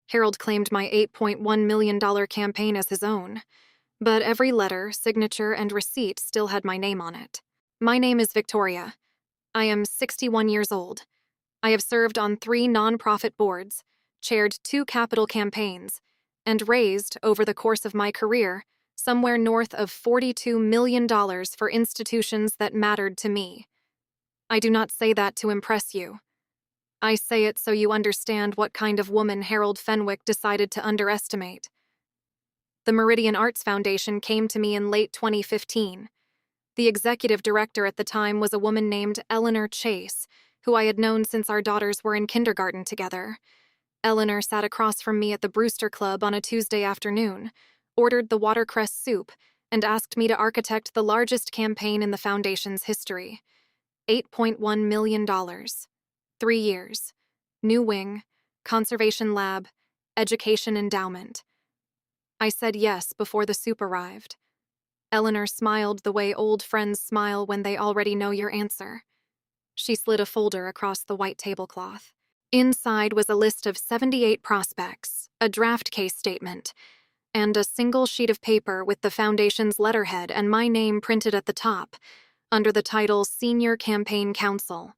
Harold claimed my $8.1 million campaign as his own, but every letter, signature, and receipt still had my name on it. My name is Victoria. I am 61 years old. I have served on 3 nonprofit boards, chaired 2 capital campaigns, and raised, over the course of my career, somewhere north of $42 million for institutions that mattered to me. I do not say that to impress you. I say it so you understand what kind of woman Harold Fenwick decided to underestimate. The Meridian Arts Foundation came to me in late 2015. The executive director at the time was a woman named Eleanor Chase, who I had known since our daughters were in kindergarten together. Eleanor sat across from me at the Brewster Club on a Tuesday afternoon, ordered the watercress soup, and asked me to architect the largest campaign in the foundation's history. $8.1 million. 3 years. New wing, conservation lab, education endowment. I said yes before the soup arrived. Eleanor smiled the way old friends smile when they already know your answer. She slid a folder across the white tablecloth. Inside was a list of 78 prospects, a draft case statement, and a single sheet of paper with the foundation's letterhead and my name printed at the top, under the title Senior Campaign Counsel.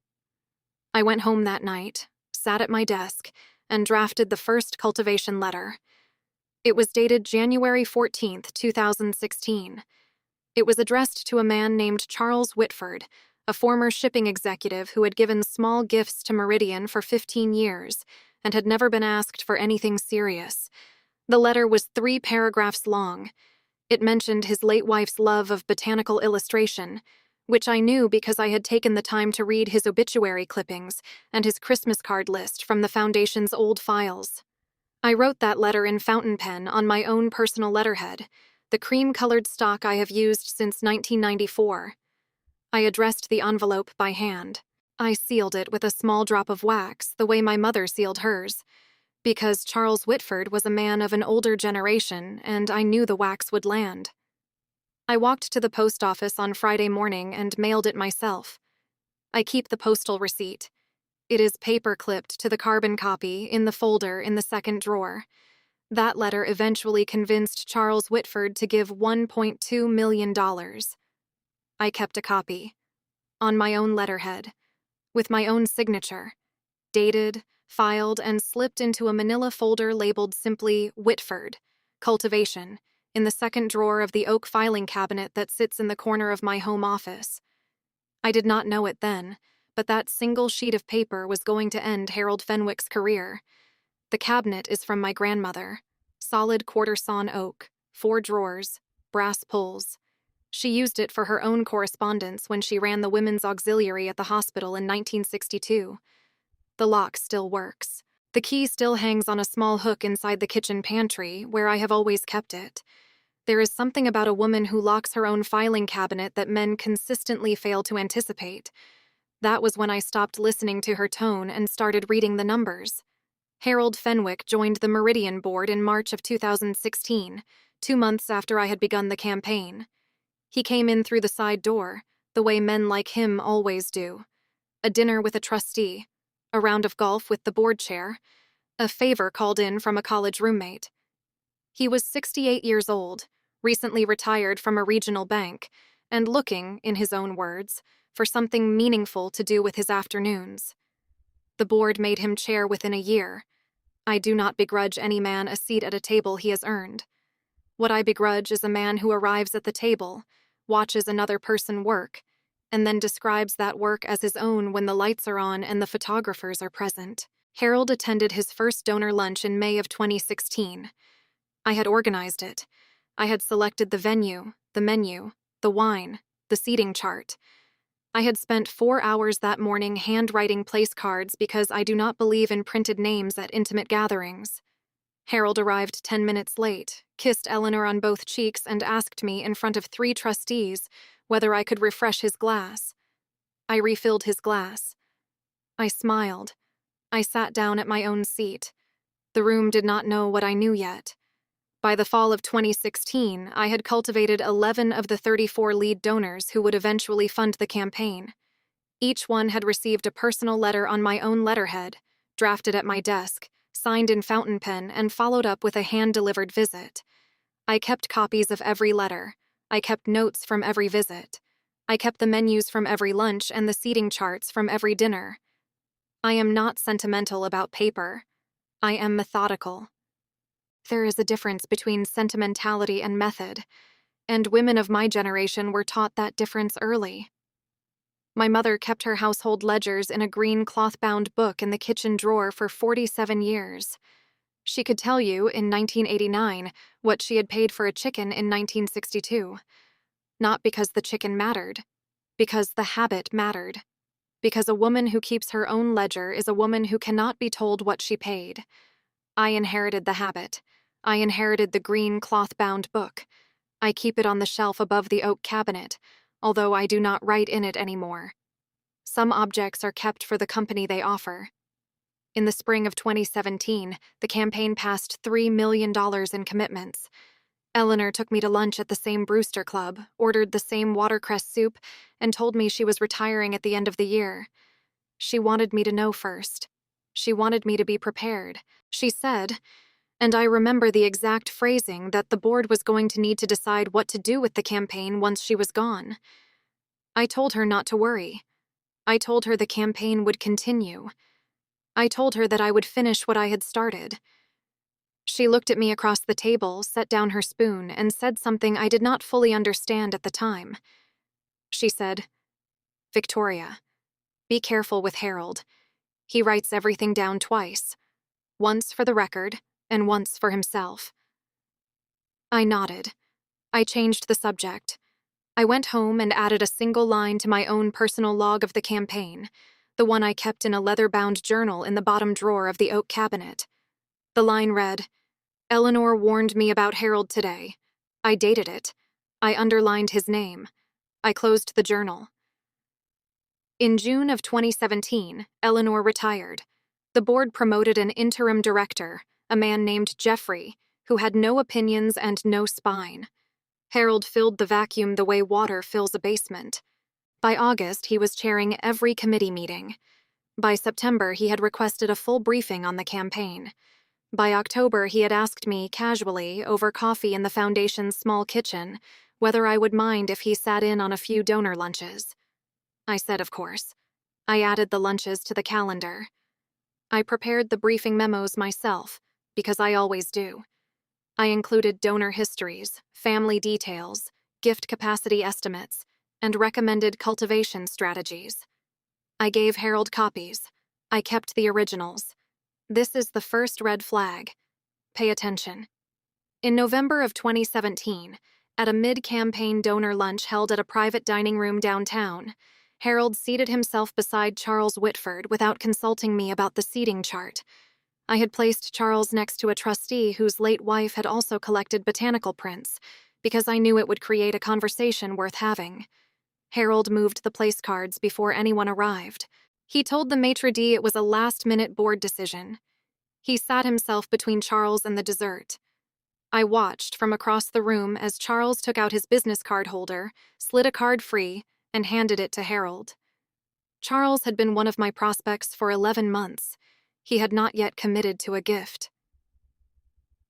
I went home that night, sat at my desk, and drafted the first cultivation letter. It was dated January 14th, 2016. It was addressed to a man named Charles Whitford, a former shipping executive who had given small gifts to Meridian for 15 years and had never been asked for anything serious. The letter was 3 paragraphs long. It mentioned his late wife's love of botanical illustration, which I knew because I had taken the time to read his obituary clippings and his Christmas card list from the foundation's old files. I wrote that letter in fountain pen on my own personal letterhead, the cream-colored stock I have used since 1994. I addressed the envelope by hand. I sealed it with a small drop of wax, the way my mother sealed hers, because Charles Whitford was a man of an older generation, and I knew the wax would land. I walked to the post office on Friday morning and mailed it myself. I keep the postal receipt. It is paper-clipped to the carbon copy in the folder in the second drawer. That letter eventually convinced Charles Whitford to give $1.2 million. I kept a copy, on my own letterhead, with my own signature, dated, filed, and slipped into a manila folder labeled simply Whitford, Cultivation, in the second drawer of the oak filing cabinet that sits in the corner of my home office. I did not know it then, but that single sheet of paper was going to end Harold Fenwick's career. The cabinet is from my grandmother. Solid quarter-sawn oak, 4 drawers, brass pulls. She used it for her own correspondence when she ran the women's auxiliary at the hospital in 1962. The lock still works. The key still hangs on a small hook inside the kitchen pantry, where I have always kept it. There is something about a woman who locks her own filing cabinet that men consistently fail to anticipate. That was when I stopped listening to her tone and started reading the numbers. Harold Fenwick joined the Meridian Board in March of 2016, 2 months after I had begun the campaign. He came in through the side door, the way men like him always do. A dinner with a trustee, a round of golf with the board chair, a favor called in from a college roommate. He was 68 years old, recently retired from a regional bank, and looking, in his own words, for something meaningful to do with his afternoons. The board made him chair within a year. I do not begrudge any man a seat at a table he has earned. What I begrudge is a man who arrives at the table, watches another person work, and then describes that work as his own when the lights are on and the photographers are present. Harold attended his first donor lunch in May of 2016. I had organized it. I had selected the venue, the menu, the wine, the seating chart. I had spent 4 hours that morning handwriting place cards because I do not believe in printed names at intimate gatherings. Harold arrived 10 minutes late, kissed Eleanor on both cheeks, and asked me in front of 3 trustees whether I could refresh his glass. I refilled his glass. I smiled. I sat down at my own seat. The room did not know what I knew yet. By the fall of 2016, I had cultivated 11 of the 34 lead donors who would eventually fund the campaign. Each one had received a personal letter on my own letterhead, drafted at my desk, signed in fountain pen and followed up with a hand-delivered visit. I kept copies of every letter. I kept notes from every visit. I kept the menus from every lunch and the seating charts from every dinner. I am not sentimental about paper. I am methodical. There is a difference between sentimentality and method, and women of my generation were taught that difference early. My mother kept her household ledgers in a green cloth-bound book in the kitchen drawer for 47 years. She could tell you, in 1989, what she had paid for a chicken in 1962. Not because the chicken mattered, because the habit mattered. Because a woman who keeps her own ledger is a woman who cannot be told what she paid. I inherited the habit. I inherited the green cloth-bound book. I keep it on the shelf above the oak cabinet, although I do not write in it anymore. Some objects are kept for the company they offer. In the spring of 2017, the campaign passed $3 million in commitments. Eleanor took me to lunch at the same Brewster Club, ordered the same watercress soup, and told me she was retiring at the end of the year. She wanted me to know first. She wanted me to be prepared. She said, and I remember the exact phrasing, that the board was going to need to decide what to do with the campaign once she was gone. I told her not to worry. I told her the campaign would continue. I told her that I would finish what I had started. She looked at me across the table, set down her spoon, and said something I did not fully understand at the time. She said, "Victoria, be careful with Harold. He writes everything down twice, once for the record and once for himself." I nodded. I changed the subject. I went home and added a single line to my own personal log of the campaign, the one I kept in a leather-bound journal in the bottom drawer of the oak cabinet. The line read, "Eleanor warned me about Harold today." I dated it. I underlined his name. I closed the journal. In June of 2017, Eleanor retired. The board promoted an interim director, a man named Jeffrey, who had no opinions and no spine. Harold filled the vacuum the way water fills a basement. By August, he was chairing every committee meeting. By September, he had requested a full briefing on the campaign. By October, he had asked me, casually, over coffee in the foundation's small kitchen, whether I would mind if he sat in on a few donor lunches. I said, of course. I added the lunches to the calendar. I prepared the briefing memos myself, because I always do. I included donor histories, family details, gift capacity estimates, and recommended cultivation strategies. I gave Harold copies. I kept the originals. This is the first red flag. Pay attention. In November of 2017, at a mid-campaign donor lunch held at a private dining room downtown, Harold seated himself beside Charles Whitford without consulting me about the seating chart. I had placed Charles next to a trustee whose late wife had also collected botanical prints, because I knew it would create a conversation worth having. Harold moved the place cards before anyone arrived. He told the maitre d' it was a last-minute board decision. He sat himself between Charles and the dessert. I watched from across the room as Charles took out his business card holder, slid a card free, and handed it to Harold. Charles had been one of my prospects for 11 months. He had not yet committed to a gift.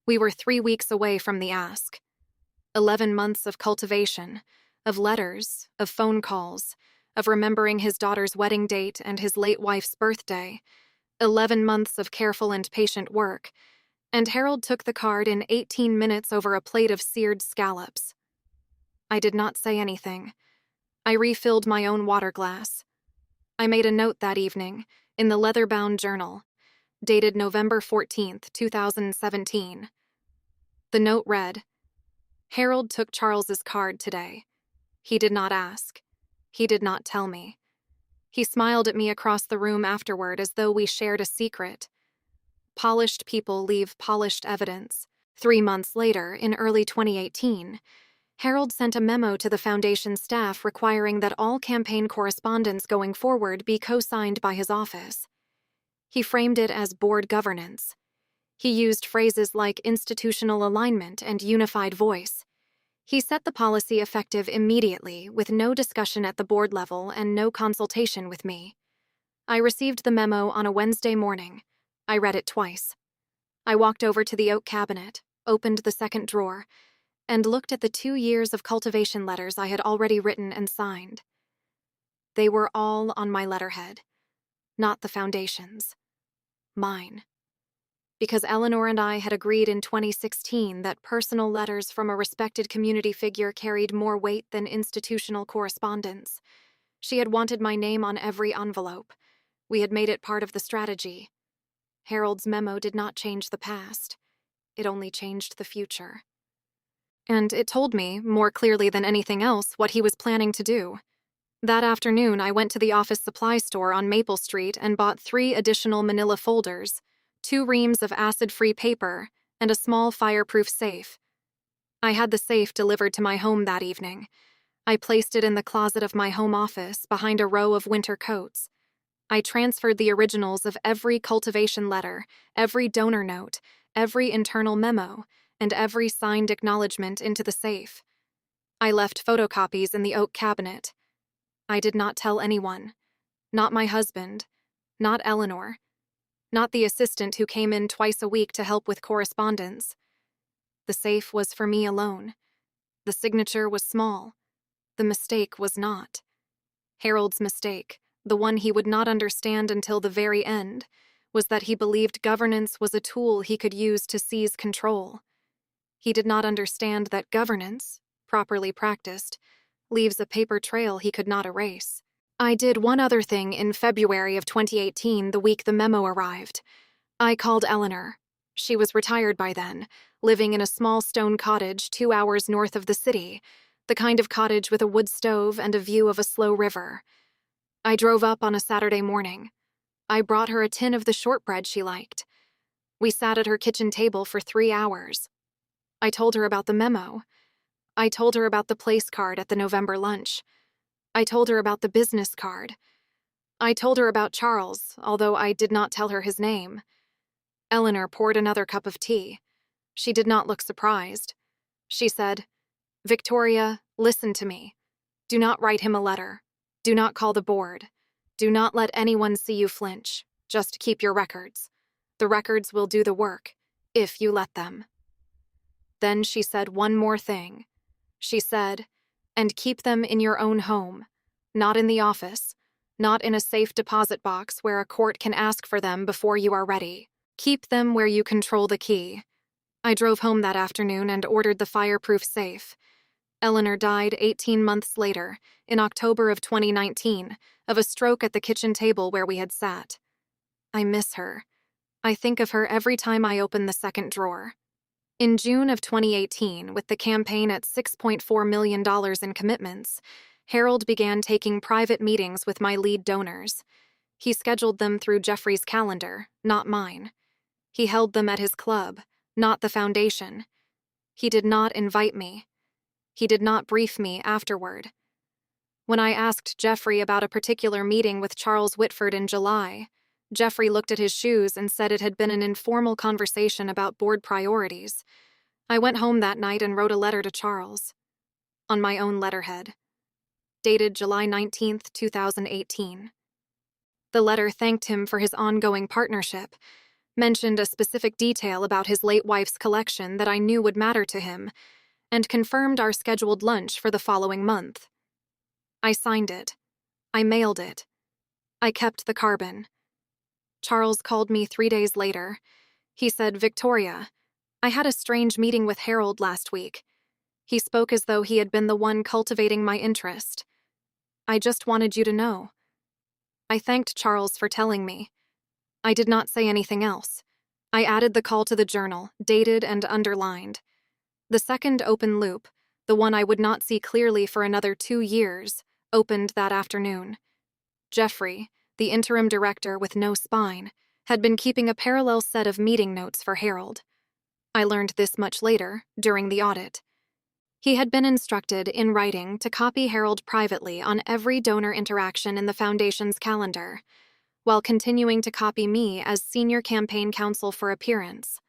We were 3 weeks away from the ask. 11 months of cultivation, of letters, of phone calls, of remembering his daughter's wedding date and his late wife's birthday. 11 months of careful and patient work, and Harold took the card in 18 minutes over a plate of seared scallops. I did not say anything. I refilled my own water glass. I made a note that evening, in the leather-bound journal, dated November 14th, 2017. The note read, "Harold took Charles's card today. He did not ask. He did not tell me. He smiled at me across the room afterward as though we shared a secret. Polished people leave polished evidence." 3 months later, in early 2018, Harold sent a memo to the foundation staff requiring that all campaign correspondence going forward be co-signed by his office. He framed it as board governance. He used phrases like institutional alignment and unified voice. He set the policy effective immediately, with no discussion at the board level and no consultation with me. I received the memo on a Wednesday morning. I read it twice. I walked over to the oak cabinet, opened the second drawer, and looked at the 2 years of cultivation letters I had already written and signed. They were all on my letterhead, not the foundation's. Mine. Because Eleanor and I had agreed in 2016 that personal letters from a respected community figure carried more weight than institutional correspondence. She had wanted my name on every envelope. We had made it part of the strategy. Harold's memo did not change the past. It only changed the future. And it told me, more clearly than anything else, what he was planning to do. That afternoon, I went to the office supply store on Maple Street and bought 3 additional manila folders, 2 reams of acid-free paper, and a small fireproof safe. I had the safe delivered to my home that evening. I placed it in the closet of my home office behind a row of winter coats. I transferred the originals of every cultivation letter, every donor note, every internal memo, and every signed acknowledgement into the safe. I left photocopies in the oak cabinet. I did not tell anyone. Not my husband. Not Eleanor. Not the assistant who came in twice a week to help with correspondence. The safe was for me alone. The signature was small. The mistake was not. Harold's mistake, the one he would not understand until the very end, was that he believed governance was a tool he could use to seize control. He did not understand that governance, properly practiced, leaves a paper trail he could not erase. I did one other thing in February of 2018, the week the memo arrived. I called Eleanor. She was retired by then, living in a small stone cottage 2 hours north of the city, the kind of cottage with a wood stove and a view of a slow river. I drove up on a Saturday morning. I brought her a tin of the shortbread she liked. We sat at her kitchen table for 3 hours. I told her about the memo. I told her about the place card at the November lunch. I told her about the business card. I told her about Charles, although I did not tell her his name. Eleanor poured another cup of tea. She did not look surprised. She said, "Victoria, listen to me. Do not write him a letter. Do not call the board. Do not let anyone see you flinch. Just keep your records. The records will do the work, if you let them." Then she said one more thing. She said, "And keep them in your own home, not in the office, not in a safe deposit box where a court can ask for them before you are ready. Keep them where you control the key." I drove home that afternoon and ordered the fireproof safe. Eleanor died 18 months later, in October of 2019, of a stroke at the kitchen table where we had sat. I miss her. I think of her every time I open the second drawer. In June of 2018, with the campaign at $6.4 million in commitments, Harold began taking private meetings with my lead donors. He scheduled them through Jeffrey's calendar, not mine. He held them at his club, not the foundation. He did not invite me. He did not brief me afterward. When I asked Jeffrey about a particular meeting with Charles Whitford in July, Jeffrey looked at his shoes and said it had been an informal conversation about board priorities. I went home that night and wrote a letter to Charles, on my own letterhead, dated July 19, 2018. The letter thanked him for his ongoing partnership, mentioned a specific detail about his late wife's collection that I knew would matter to him, and confirmed our scheduled lunch for the following month. I signed it. I mailed it. I kept the carbon. Charles called me 3 days later. He said, "Victoria, I had a strange meeting with Harold last week. He spoke as though he had been the one cultivating my interest. I just wanted you to know." I thanked Charles for telling me. I did not say anything else. I added the call to the journal, dated and underlined. The second open loop, the one I would not see clearly for another 2 years, opened that afternoon. Jeffrey, the interim director with no spine, had been keeping a parallel set of meeting notes for Harold. I learned this much later, during the audit. He had been instructed, in writing, to copy Harold privately on every donor interaction in the Foundation's calendar, while continuing to copy me as senior campaign counsel for appearance.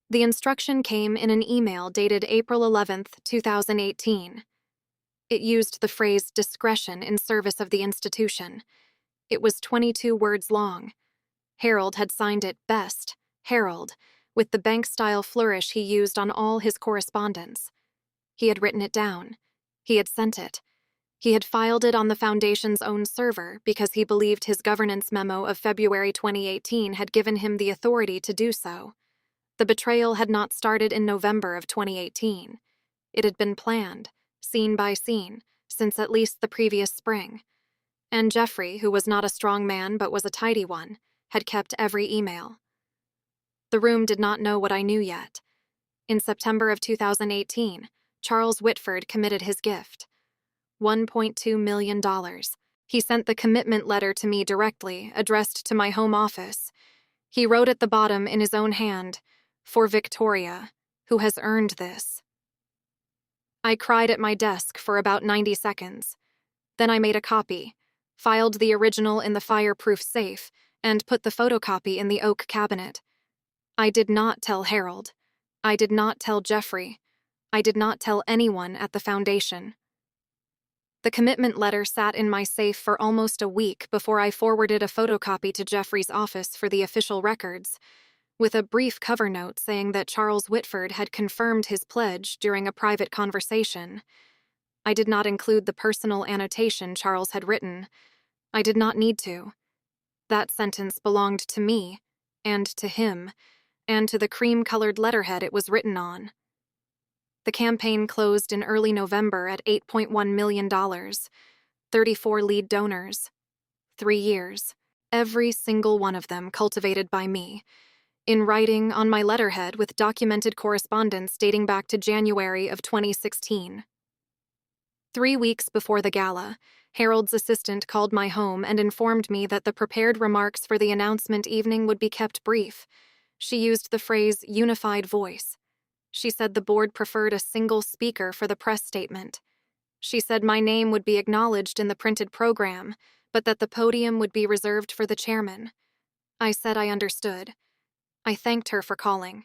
The instruction came in an email dated April 11, 2018. It used the phrase "discretion in service of the institution." It was 22 words long. Harold had signed it "best," Harold, with the bank-style flourish he used on all his correspondence. He had written it down. He had sent it. He had filed it on the Foundation's own server because he believed his governance memo of February 2018 had given him the authority to do so. The betrayal had not started in November of 2018. It had been planned, scene by scene, since at least the previous spring. And Jeffrey, who was not a strong man but was a tidy one, had kept every email. The room did not know what I knew yet. In September of 2018, Charles Whitford committed his gift. $1.2 million. He sent the commitment letter to me directly, addressed to my home office. He wrote at the bottom in his own hand, "For Victoria, who has earned this." I cried at my desk for about 90 seconds. Then I made a copy, filed the original in the fireproof safe, and put the photocopy in the oak cabinet. I did not tell Harold. I did not tell Jeffrey. I did not tell anyone at the Foundation. The commitment letter sat in my safe for almost a week before I forwarded a photocopy to Jeffrey's office for the official records, with a brief cover note saying that Charles Whitford had confirmed his pledge during a private conversation. I did not include the personal annotation Charles had written. I did not need to. That sentence belonged to me, and to him, and to the cream-colored letterhead it was written on. The campaign closed in early November at $8.1 million, 34 lead donors, 3 years, every single one of them cultivated by me, in writing on my letterhead with documented correspondence dating back to January of 2016. 3 weeks before the gala, Harold's assistant called my home and informed me that the prepared remarks for the announcement evening would be kept brief. She used the phrase unified voice. She said the board preferred a single speaker for the press statement. She said my name would be acknowledged in the printed program, but that the podium would be reserved for the chairman. I said I understood. I thanked her for calling.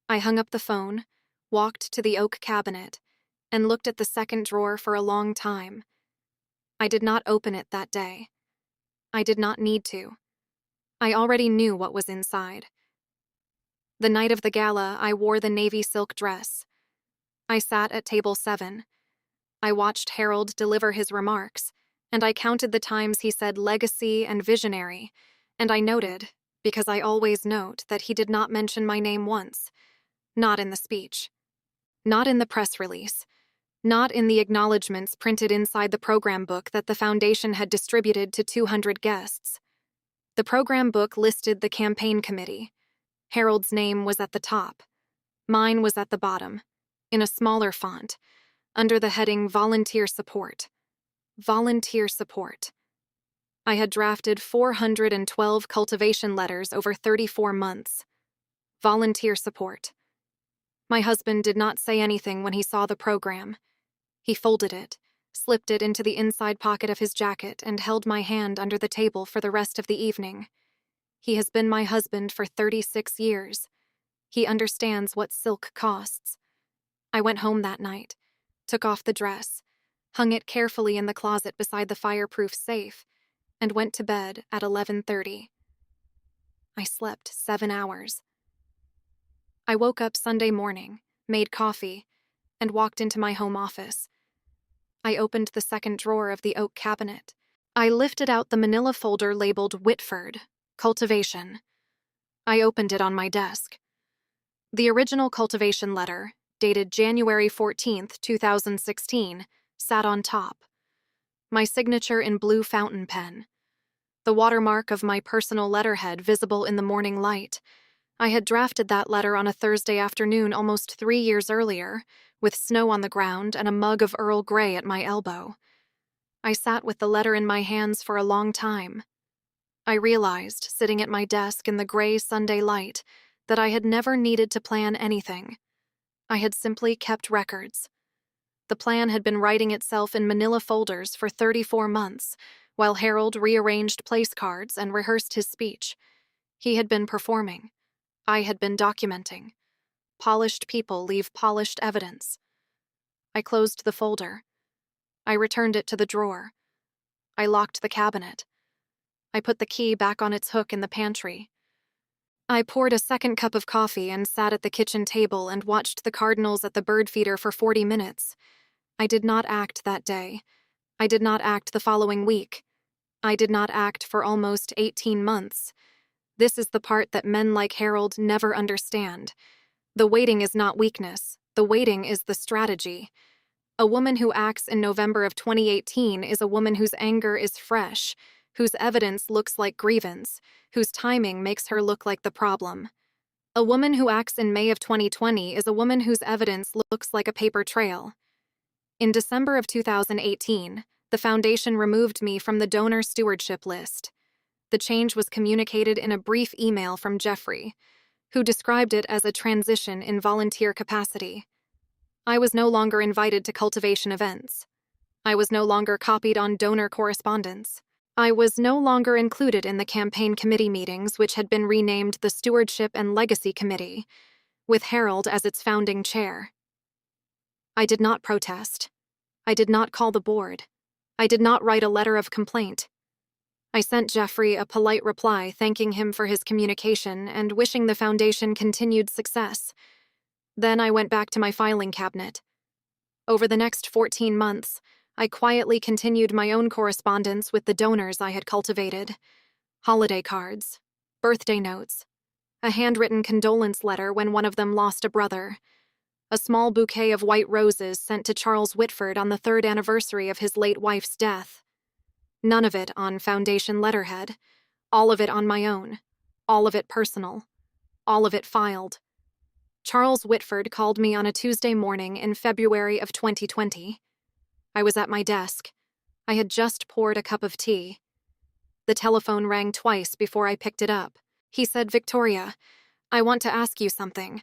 I hung up the phone, walked to the oak cabinet, and looked at the second drawer for a long time. I did not open it that day. I did not need to. I already knew what was inside. The night of the gala, I wore the navy silk dress. I sat at table 7. I watched Harold deliver his remarks, and I counted the times he said legacy and visionary, and I noted, because I always note, that he did not mention my name once. Not in the speech. Not in the press release. Not in the acknowledgments printed inside the program book that the Foundation had distributed to 200 guests. The program book listed the campaign committee. Harold's name was at the top. Mine was at the bottom, in a smaller font, under the heading Volunteer Support. Volunteer Support. I had drafted 412 cultivation letters over 34 months. Volunteer support. My husband did not say anything when he saw the program. He folded it, slipped it into the inside pocket of his jacket, and held my hand under the table for the rest of the evening. He has been my husband for 36 years. He understands what silk costs. I went home that night, took off the dress, hung it carefully in the closet beside the fireproof safe, and went to bed at 11:30. I slept 7 hours. I woke up Sunday morning, made coffee, and walked into my home office. I opened the second drawer of the oak cabinet. I lifted out the manila folder labeled Whitford, Cultivation. I opened it on my desk. The original cultivation letter, dated January 14th, 2016, sat on top. My signature in blue fountain pen. The watermark of my personal letterhead visible in the morning light. I had drafted that letter on a Thursday afternoon almost 3 years earlier, with snow on the ground and a mug of Earl Grey at my elbow. I sat with the letter in my hands for a long time. I realized, sitting at my desk in the gray Sunday light, that I had never needed to plan anything. I had simply kept records. The plan had been writing itself in manila folders for 34 months, while Harold rearranged place cards and rehearsed his speech. He had been performing. I had been documenting. Polished people leave polished evidence. I closed the folder. I returned it to the drawer. I locked the cabinet. I put the key back on its hook in the pantry. I poured a second cup of coffee and sat at the kitchen table and watched the cardinals at the bird feeder for 40 minutes. I did not act that day. I did not act the following week. I did not act for almost 18 months. This is the part that men like Harold never understand. The waiting is not weakness. The waiting is the strategy. A woman who acts in November of 2018 is a woman whose anger is fresh, whose evidence looks like grievance, whose timing makes her look like the problem. A woman who acts in May of 2020 is a woman whose evidence looks like a paper trail. In December of 2018, the foundation removed me from the donor stewardship list. The change was communicated in a brief email from Jeffrey, who described it as a transition in volunteer capacity. I was no longer invited to cultivation events. I was no longer copied on donor correspondence. I was no longer included in the campaign committee meetings, which had been renamed the Stewardship and Legacy Committee, with Harold as its founding chair. I did not protest. I did not call the board. I did not write a letter of complaint. I sent Jeffrey a polite reply thanking him for his communication and wishing the foundation continued success. Then I went back to my filing cabinet. Over the next 14 months, I quietly continued my own correspondence with the donors I had cultivated. Holiday cards, birthday notes, a handwritten condolence letter when one of them lost a brother, a small bouquet of white roses sent to Charles Whitford on the 3rd anniversary of his late wife's death. None of it on foundation letterhead, all of it on my own, all of it personal, all of it filed. Charles Whitford called me on a Tuesday morning in February of 2020. I was at my desk. I had just poured a cup of tea. The telephone rang twice before I picked it up. He said, "Victoria, I want to ask you something,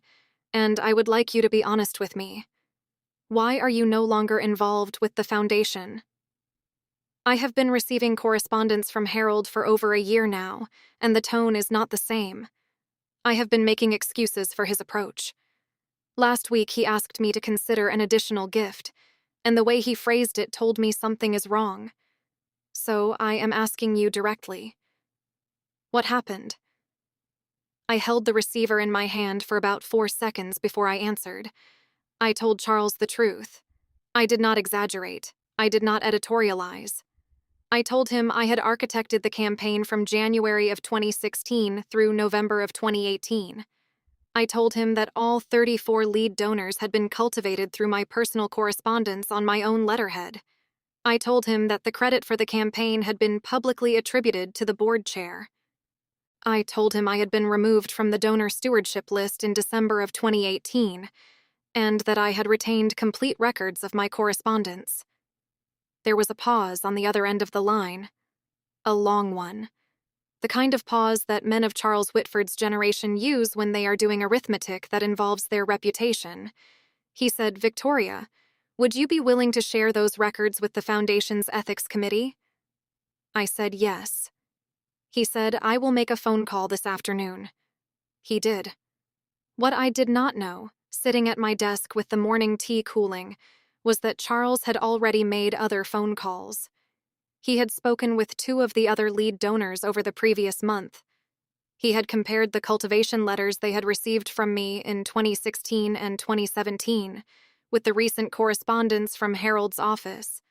and I would like you to be honest with me. Why are you no longer involved with the foundation?" I have been receiving correspondence from Harold for over a year now, and the tone is not the same. I have been making excuses for his approach. Last week, he asked me to consider an additional gift, and the way he phrased it told me something is wrong. So I am asking you directly. What happened? I held the receiver in my hand for about 4 seconds before I answered. I told Charles the truth. I did not exaggerate. I did not editorialize. I told him I had architected the campaign from January of 2016 through November of 2018. I told him that all 34 lead donors had been cultivated through my personal correspondence on my own letterhead. I told him that the credit for the campaign had been publicly attributed to the board chair. I told him I had been removed from the donor stewardship list in December of 2018, and that I had retained complete records of my correspondence. There was a pause on the other end of the line. A long one. The kind of pause that men of Charles Whitford's generation use when they are doing arithmetic that involves their reputation. He said, "Victoria, would you be willing to share those records with the Foundation's Ethics Committee?" I said yes. He said, "I will make a phone call this afternoon." He did. What I did not know, sitting at my desk with the morning tea cooling, was that Charles had already made other phone calls. He had spoken with 2 of the other lead donors over the previous month. He had compared the cultivation letters they had received from me in 2016 and 2017 with the recent correspondence from Harold's office.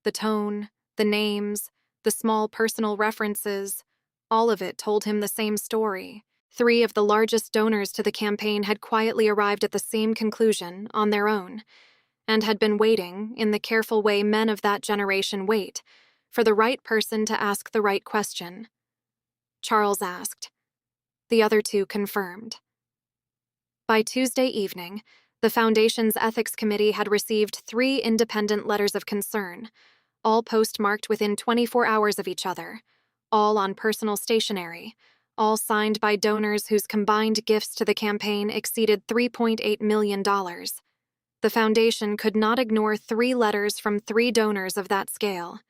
The tone, the names, the small personal references, all of it told him the same story. 3 of the largest donors to the campaign had quietly arrived at the same conclusion on their own, and had been waiting, in the careful way men of that generation wait, for the right person to ask the right question. Charles asked. The other 2 confirmed. By Tuesday evening, the Foundation's Ethics Committee had received 3 independent letters of concern, all postmarked within 24 hours of each other, all on personal stationery, all signed by donors whose combined gifts to the campaign exceeded $3.8 million. The Foundation could not ignore 3 letters from 3 donors of that scale.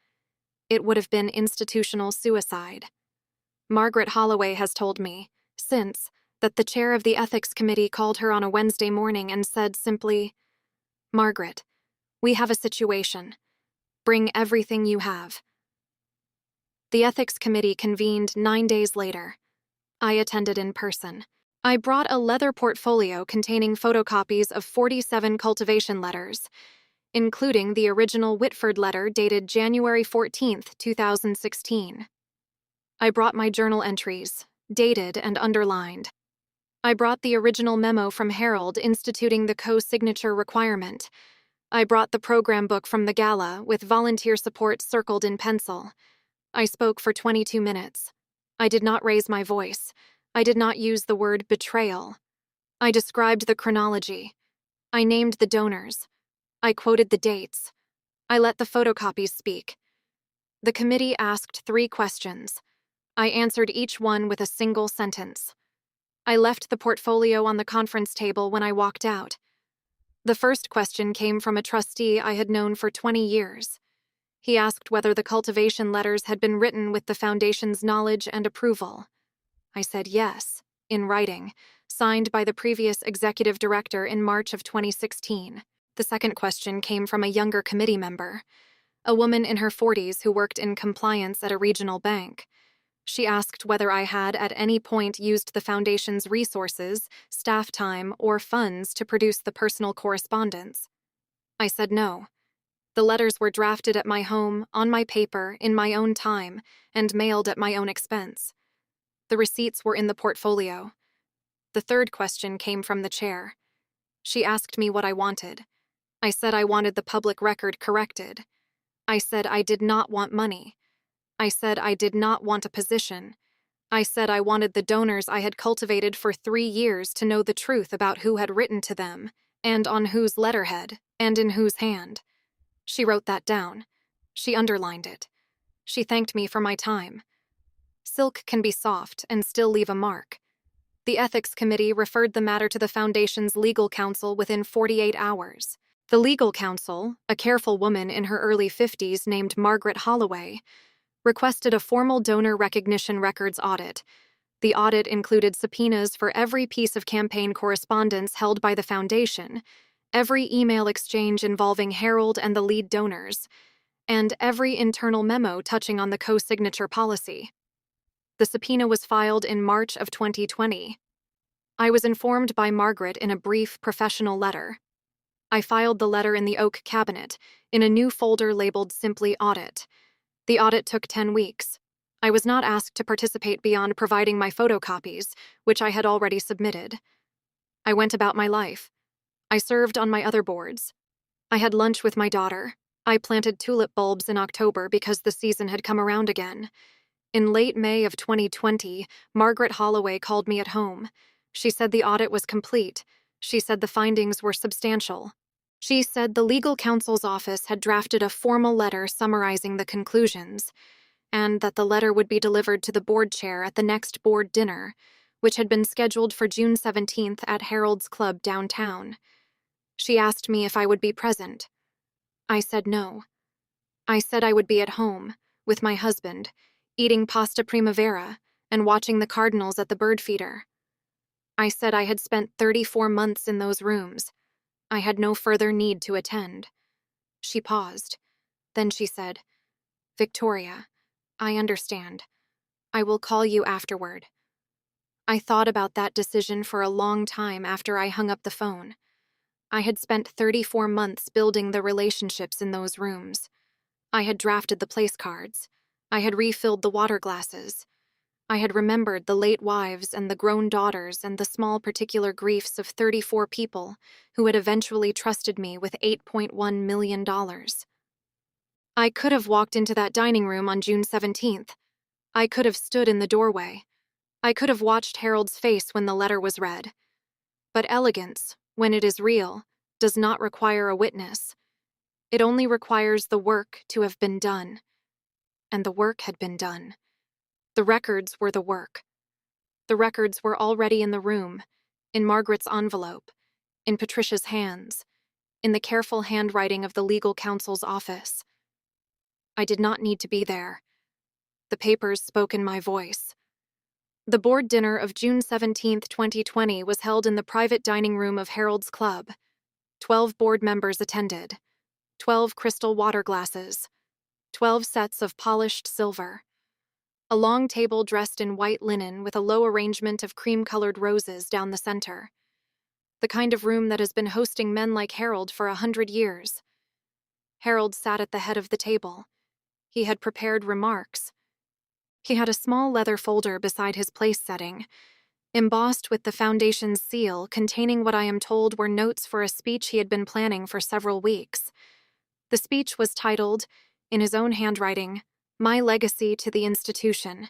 It would have been institutional suicide. Margaret Holloway has told me, since, that the chair of the Ethics Committee called her on a Wednesday morning and said simply, "Margaret, we have a situation. Bring everything you have." The Ethics Committee convened 9 days later. I attended in person. I brought a leather portfolio containing photocopies of 47 cultivation letters, including the original Whitford letter dated January 14th, 2016. I brought my journal entries, dated and underlined. I brought the original memo from Harold instituting the co-signature requirement. I brought the program book from the gala with volunteer support circled in pencil. I spoke for 22 minutes. I did not raise my voice. I did not use the word betrayal. I described the chronology. I named the donors. I quoted the dates. I let the photocopies speak. The committee asked 3 questions. I answered each one with a single sentence. I left the portfolio on the conference table when I walked out. The first question came from a trustee I had known for 20 years. He asked whether the cultivation letters had been written with the foundation's knowledge and approval. I said yes, in writing, signed by the previous executive director in March of 2016. The second question came from a younger committee member, a woman in her 40s who worked in compliance at a regional bank. She asked whether I had at any point used the foundation's resources, staff time, or funds to produce the personal correspondence. I said no. The letters were drafted at my home, on my paper, in my own time, and mailed at my own expense. The receipts were in the portfolio. The third question came from the chair. She asked me what I wanted. I said I wanted the public record corrected. I said I did not want money. I said I did not want a position. I said I wanted the donors I had cultivated for 3 years to know the truth about who had written to them, and on whose letterhead, and in whose hand. She wrote that down. She underlined it. She thanked me for my time. Silk can be soft and still leave a mark. The ethics committee referred the matter to the foundation's legal counsel within 48 hours. The legal counsel, a careful woman in her early 50s named Margaret Holloway, requested a formal donor recognition records audit. The audit included subpoenas for every piece of campaign correspondence held by the foundation, every email exchange involving Harold and the lead donors, and every internal memo touching on the co-signature policy. The subpoena was filed in March of 2020. I was informed by Margaret in a brief professional letter. I filed the letter in the oak cabinet, in a new folder labeled simply Audit. The audit took 10 weeks. I was not asked to participate beyond providing my photocopies, which I had already submitted. I went about my life. I served on my other boards. I had lunch with my daughter. I planted tulip bulbs in October because the season had come around again. In late May of 2020, Margaret Holloway called me at home. She said the audit was complete. She said the findings were substantial. She said the legal counsel's office had drafted a formal letter summarizing the conclusions, and that the letter would be delivered to the board chair at the next board dinner, which had been scheduled for June 17th at Harold's Club downtown. She asked me if I would be present. I said no. I said I would be at home, with my husband, eating pasta primavera and watching the cardinals at the bird feeder. I said I had spent 34 months in those rooms. I had no further need to attend. She paused. Then she said, "Victoria, I understand. I will call you afterward." I thought about that decision for a long time after I hung up the phone. I had spent 34 months building the relationships in those rooms. I had drafted the place cards. I had refilled the water glasses. I had remembered the late wives and the grown daughters and the small particular griefs of 34 people who had eventually trusted me with $8.1 million. I could have walked into that dining room on June 17th. I could have stood in the doorway. I could have watched Harold's face when the letter was read. But elegance, when it is real, does not require a witness. It only requires the work to have been done. And the work had been done. The records were the work. The records were already in the room, in Margaret's envelope, in Patricia's hands, in the careful handwriting of the legal counsel's office. I did not need to be there. The papers spoke in my voice. The board dinner of June 17, 2020 was held in the private dining room of Harold's Club. 12 board members attended. 12 crystal water glasses. 12 sets of polished silver. A long table dressed in white linen with a low arrangement of cream-colored roses down the center. The kind of room that has been hosting men like Harold for 100 years. Harold sat at the head of the table. He had prepared remarks. He had a small leather folder beside his place setting, embossed with the foundation's seal, containing what I am told were notes for a speech he had been planning for several weeks. The speech was titled, in his own handwriting, "My Legacy to the Institution."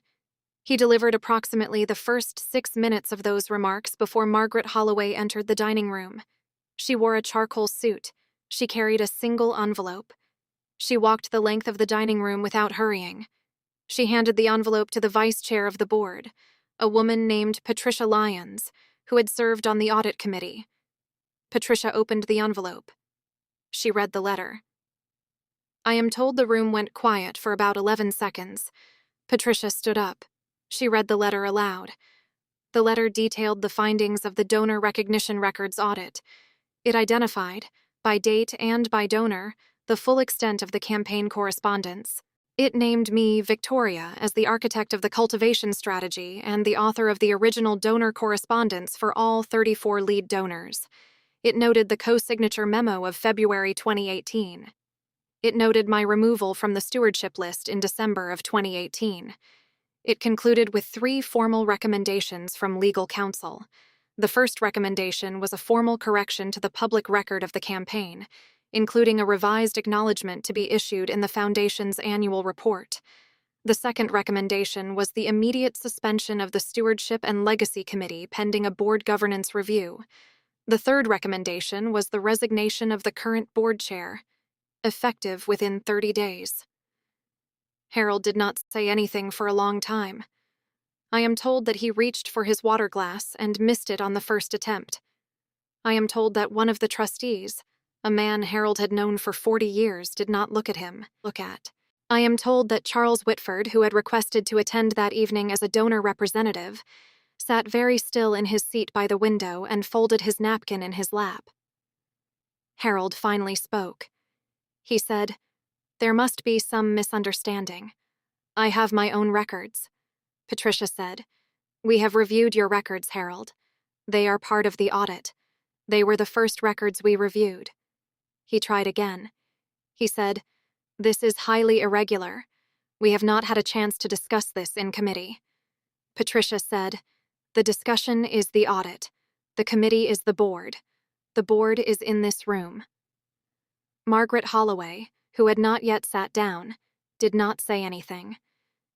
He delivered approximately the first 6 minutes of those remarks before Margaret Holloway entered the dining room. She wore a charcoal suit. She carried a single envelope. She walked the length of the dining room without hurrying. She handed the envelope to the vice chair of the board, a woman named Patricia Lyons, who had served on the audit committee. Patricia opened the envelope. She read the letter. I am told the room went quiet for about 11 seconds. Patricia stood up. She read the letter aloud. The letter detailed the findings of the donor recognition records audit. It identified, by date and by donor, the full extent of the campaign correspondence. It named me, Victoria, as the architect of the cultivation strategy and the author of the original donor correspondence for all 34 lead donors. It noted the co-signature memo of February 2018. It noted my removal from the stewardship list in December of 2018. It concluded with 3 formal recommendations from legal counsel. The first recommendation was a formal correction to the public record of the campaign, including a revised acknowledgement to be issued in the Foundation's annual report. The second recommendation was the immediate suspension of the Stewardship and Legacy Committee pending a board governance review. The third recommendation was the resignation of the current board chair, effective within 30 days. Harold did not say anything for a long time. I am told that he reached for his water glass and missed it on the first attempt. I am told that one of the trustees, a man Harold had known for 40 years, did not look at. I am told that Charles Whitford, who had requested to attend that evening as a donor representative, sat very still in his seat by the window and folded his napkin in his lap. Harold finally spoke. He said, "There must be some misunderstanding. I have my own records." Patricia said, "We have reviewed your records, Harold. They are part of the audit. They were the first records we reviewed." He tried again. He said, "This is highly irregular. We have not had a chance to discuss this in committee." Patricia said, "The discussion is the audit. The committee is the board. The board is in this room." Margaret Holloway, who had not yet sat down, did not say anything.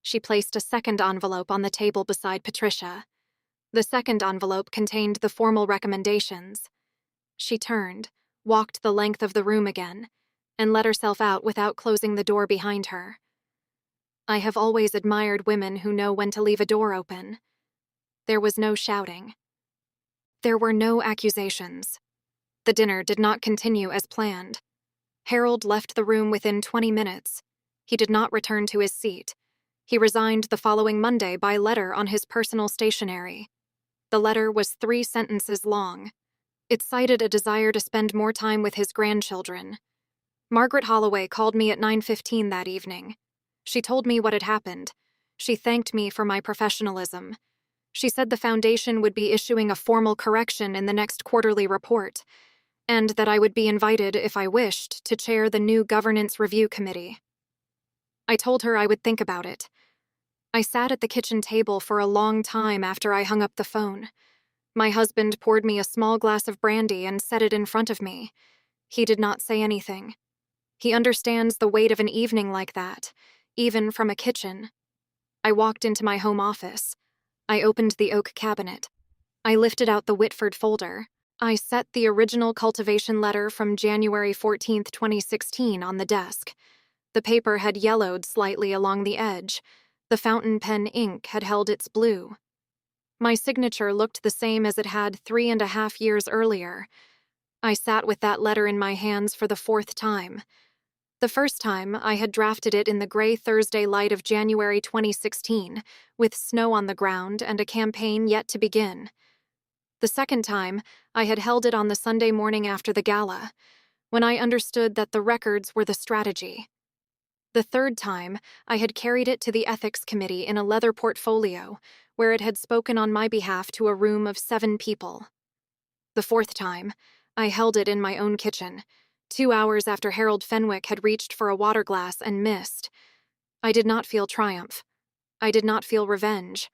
She placed a second envelope on the table beside Patricia. The second envelope contained the formal recommendations. She turned, walked the length of the room again, and let herself out without closing the door behind her. I have always admired women who know when to leave a door open. There was no shouting. There were no accusations. The dinner did not continue as planned. Harold left the room within 20 minutes. He did not return to his seat. He resigned the following Monday by letter on his personal stationery. The letter was 3 sentences long. It cited a desire to spend more time with his grandchildren. Margaret Holloway called me at 9:15 that evening. She told me what had happened. She thanked me for my professionalism. She said the Foundation would be issuing a formal correction in the next quarterly report, and that I would be invited, if I wished, to chair the new Governance Review Committee. I told her I would think about it. I sat at the kitchen table for a long time after I hung up the phone. My husband poured me a small glass of brandy and set it in front of me. He did not say anything. He understands the weight of an evening like that, even from a kitchen. I walked into my home office. I opened the oak cabinet. I lifted out the Whitford folder. I set the original cultivation letter from January 14, 2016 on the desk. The paper had yellowed slightly along the edge. The fountain pen ink had held its blue. My signature looked the same as it had 3.5 years earlier. I sat with that letter in my hands for the 4th time. The first time, I had drafted it in the gray Thursday light of January 2016, with snow on the ground and a campaign yet to begin. The second time, I had held it on the Sunday morning after the gala, when I understood that the records were the strategy. The third time, I had carried it to the ethics committee in a leather portfolio, where it had spoken on my behalf to a room of 7 people. The fourth time, I held it in my own kitchen, 2 hours after Harold Fenwick had reached for a water glass and missed. I did not feel triumph. I did not feel revenge.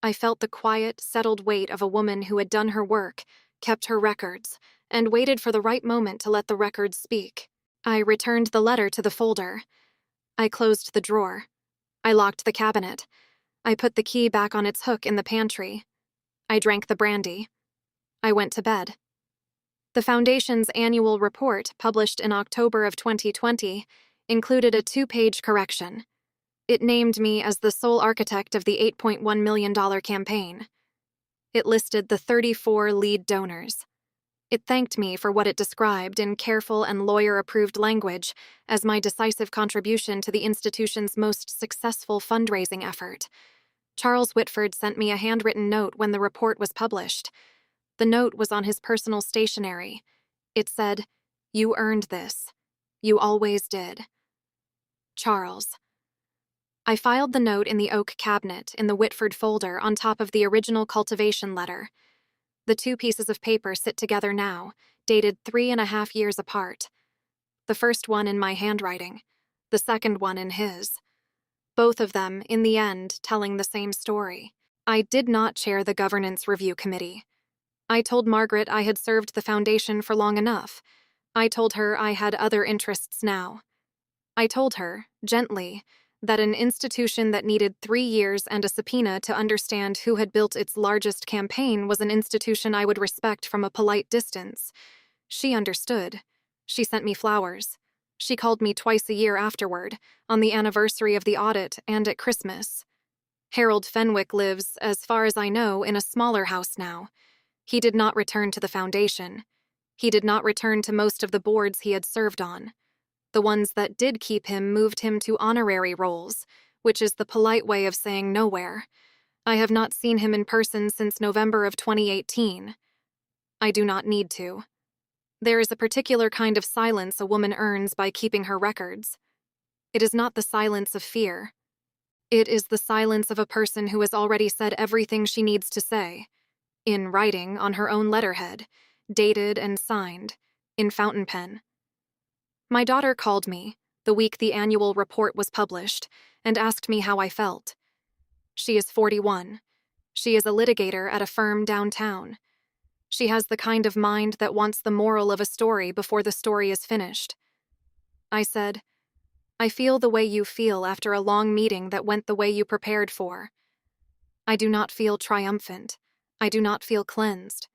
I felt the quiet, settled weight of a woman who had done her work, kept her records, and waited for the right moment to let the records speak. I returned the letter to the folder. I closed the drawer. I locked the cabinet. I put the key back on its hook in the pantry. I drank the brandy. I went to bed. The Foundation's annual report, published in October of 2020, included a 2-page correction. It named me as the sole architect of the $8.1 million campaign. It listed the 34 lead donors. It thanked me for what it described in careful and lawyer-approved language as my decisive contribution to the institution's most successful fundraising effort. Charles Whitford sent me a handwritten note when the report was published. The note was on his personal stationery. It said, "You earned this. You always did. Charles." I filed the note in the oak cabinet in the Whitford folder on top of the original cultivation letter. The 2 pieces of paper sit together now, dated 3.5 years apart. The first one in my handwriting, the second one in his. Both of them, in the end, telling the same story. I did not chair the governance review committee. I told Margaret I had served the foundation for long enough. I told her I had other interests now. I told her, gently, that an institution that needed 3 years and a subpoena to understand who had built its largest campaign was an institution I would respect from a polite distance. She understood. She sent me flowers. She called me twice a year afterward, on the anniversary of the audit and at Christmas. Harold Fenwick lives, as far as I know, in a smaller house now. He did not return to the foundation. He did not return to most of the boards he had served on. The ones that did keep him moved him to honorary roles, which is the polite way of saying nowhere. I have not seen him in person since November of 2018. I do not need to. There is a particular kind of silence a woman earns by keeping her records. It is not the silence of fear. It is the silence of a person who has already said everything she needs to say, in writing on her own letterhead, dated and signed, in fountain pen. My daughter called me, the week the annual report was published, and asked me how I felt. She is 41. She is a litigator at a firm downtown. She has the kind of mind that wants the moral of a story before the story is finished. I said, "I feel the way you feel after a long meeting that went the way you prepared for. I do not feel triumphant. I do not feel cleansed.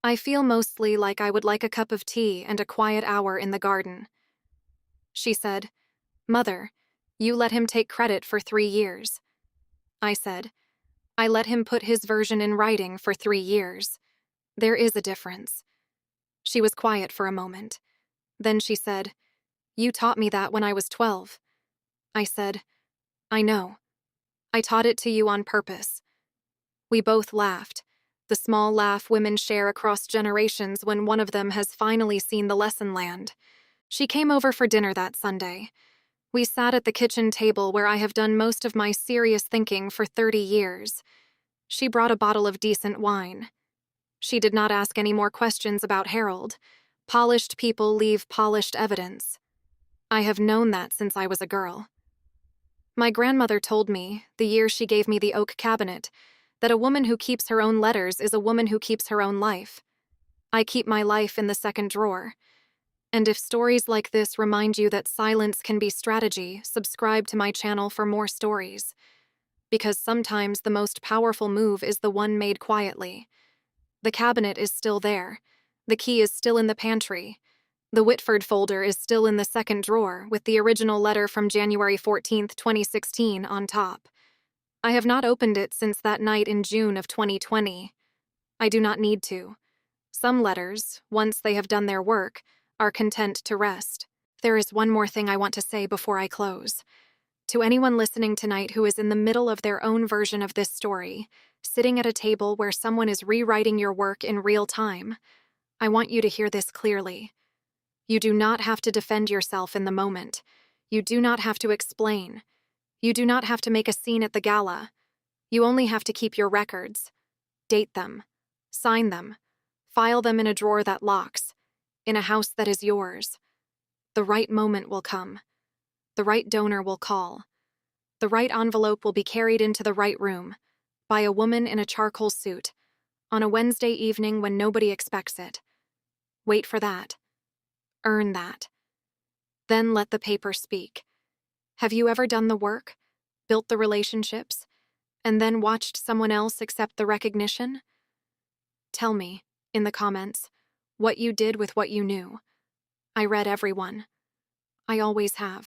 I feel mostly like I would like a cup of tea and a quiet hour in the garden." She said, "Mother, you let him take credit for 3 years. I said, "I let him put his version in writing for 3 years. There is a difference." She was quiet for a moment. Then she said, "You taught me that when I was 12. I said, "I know. I taught it to you on purpose." We both laughed, the small laugh women share across generations when one of them has finally seen the lesson land. She came over for dinner that Sunday. We sat at the kitchen table where I have done most of my serious thinking for 30 years. She brought a bottle of decent wine. She did not ask any more questions about Harold. Polished people leave polished evidence. I have known that since I was a girl. My grandmother told me, the year she gave me the oak cabinet, that a woman who keeps her own letters is a woman who keeps her own life. I keep my life in the second drawer. And if stories like this remind you that silence can be strategy, subscribe to my channel for more stories. Because sometimes the most powerful move is the one made quietly. The cabinet is still there. The key is still in the pantry. The Whitford folder is still in the second drawer, with the original letter from January 14, 2016 on top. I have not opened it since that night in June of 2020. I do not need to. Some letters, once they have done their work, are content to rest. There is one more thing I want to say before I close. To anyone listening tonight who is in the middle of their own version of this story, sitting at a table where someone is rewriting your work in real time, I want you to hear this clearly. You do not have to defend yourself in the moment. You do not have to explain. You do not have to make a scene at the gala. You only have to keep your records. Date them. Sign them. File them in a drawer that locks. In a house that is yours. The right moment will come. The right donor will call. The right envelope will be carried into the right room by a woman in a charcoal suit on a Wednesday evening when nobody expects it. Wait for that. Earn that. Then let the paper speak. Have you ever done the work, built the relationships, and then watched someone else accept the recognition? Tell me, in the comments, what you did with what you knew. I read everyone. I always have.